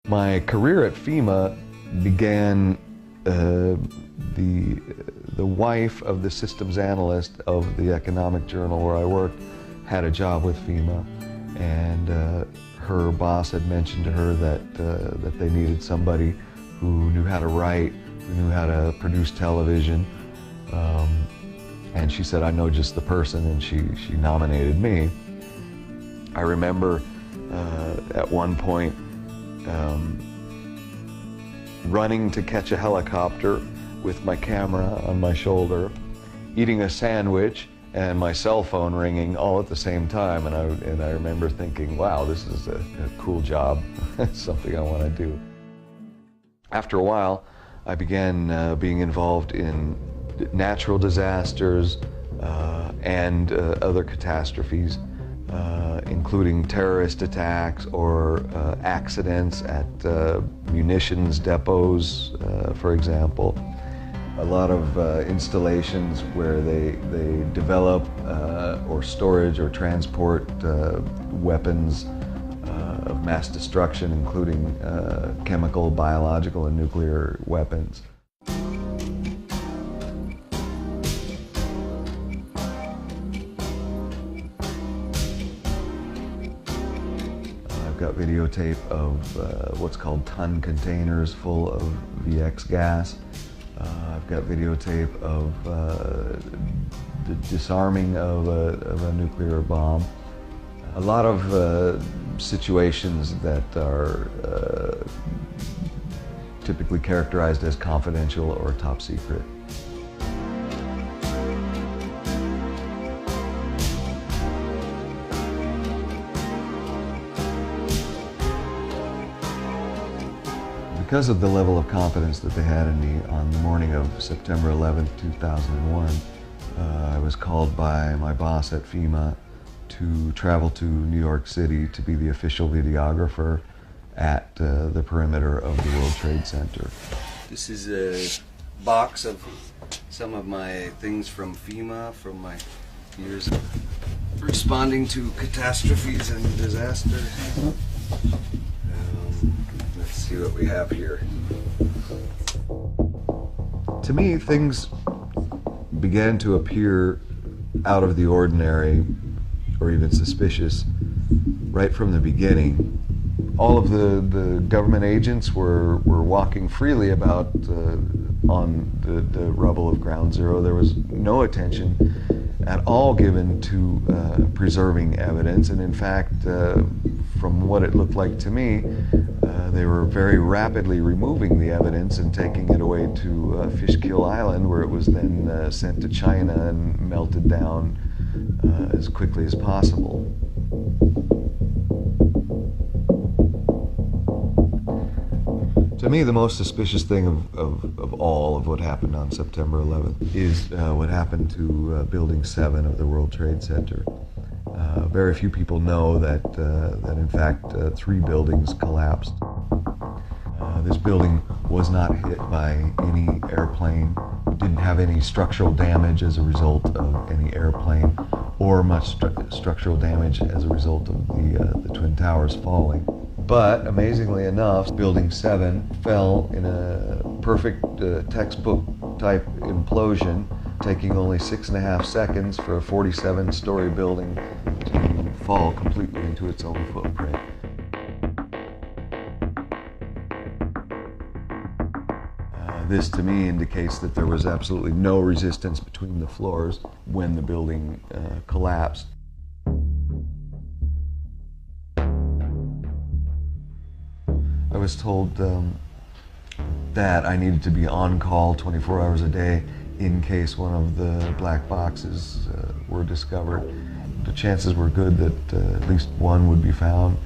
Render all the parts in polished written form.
My career at FEMA began, the wife of the systems analyst of the economic journal where I worked had a job with FEMA, and her boss had mentioned to her that they needed somebody who knew how to write, who knew how to produce television, and she said, "I know just the person," and she nominated me. I remember at one point running to catch a helicopter with my camera on my shoulder, eating a sandwich, and my cell phone ringing all at the same time. And I remember thinking, wow, this is a cool job, something I want to do. After a while, I began being involved in natural disasters and other catastrophes, including terrorist attacks or accidents at munitions depots, for example. A lot of installations where they develop or storage or transport weapons of mass destruction, including chemical, biological, and nuclear weapons. I've got videotape of what's called ton containers full of VX gas. I've got videotape of the disarming of a nuclear bomb. A lot of situations that are typically characterized as confidential or top secret. Because of the level of confidence that they had in me, on the morning of September 11th, 2001, I was called by my boss at FEMA to travel to New York City to be the official videographer at the perimeter of the World Trade Center. This is a box of some of my things from FEMA, from my years responding to catastrophes and disasters. Let's see what we have here. To me, things began to appear out of the ordinary or even suspicious right from the beginning. All of the government agents were walking freely about on the rubble of Ground Zero. There was no attention at all given to preserving evidence, and in fact, from what it looked like to me, they were very rapidly removing the evidence and taking it away to Fishkill Island, where it was then sent to China and melted down as quickly as possible. To me, the most suspicious thing of all of what happened on September 11th is what happened to Building 7 of the World Trade Center. Very few people know that in fact 3 buildings collapsed. This building was not hit by any airplane, didn't have any structural damage as a result of any airplane, or much structural damage as a result of the Twin Towers falling. But amazingly enough, Building 7 fell in a perfect textbook type implosion, taking only 6.5 seconds for a 47-story building to fall completely into its own footprint. This to me indicates that there was absolutely no resistance between the floors when the building collapsed. I was told that I needed to be on call 24 hours a day in case one of the black boxes were discovered. The chances were good that at least one would be found.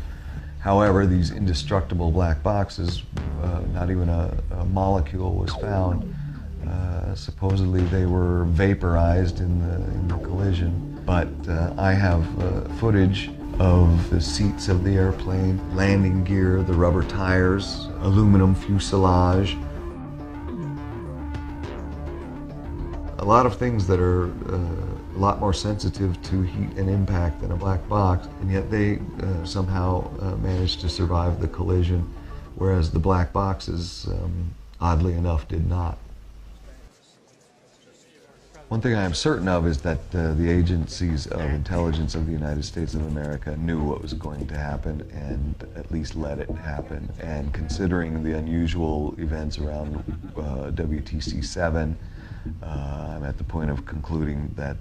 However, these indestructible black boxes, not even a molecule was found. Supposedly they were vaporized in the collision. But I have footage of the seats of the airplane, landing gear, the rubber tires, aluminum fuselage. A lot of things that are a lot more sensitive to heat and impact than a black box, and yet they somehow managed to survive the collision. whereas the black boxes, oddly enough, did not. One thing I am certain of is that the agencies of intelligence of the United States of America knew what was going to happen and at least let it happen. And considering the unusual events around WTC-7, I'm at the point of concluding that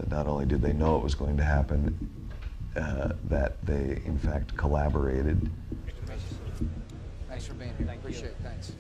not only did they know it was going to happen, that they in fact collaborated. Thanks for being here. Appreciate it. Thanks.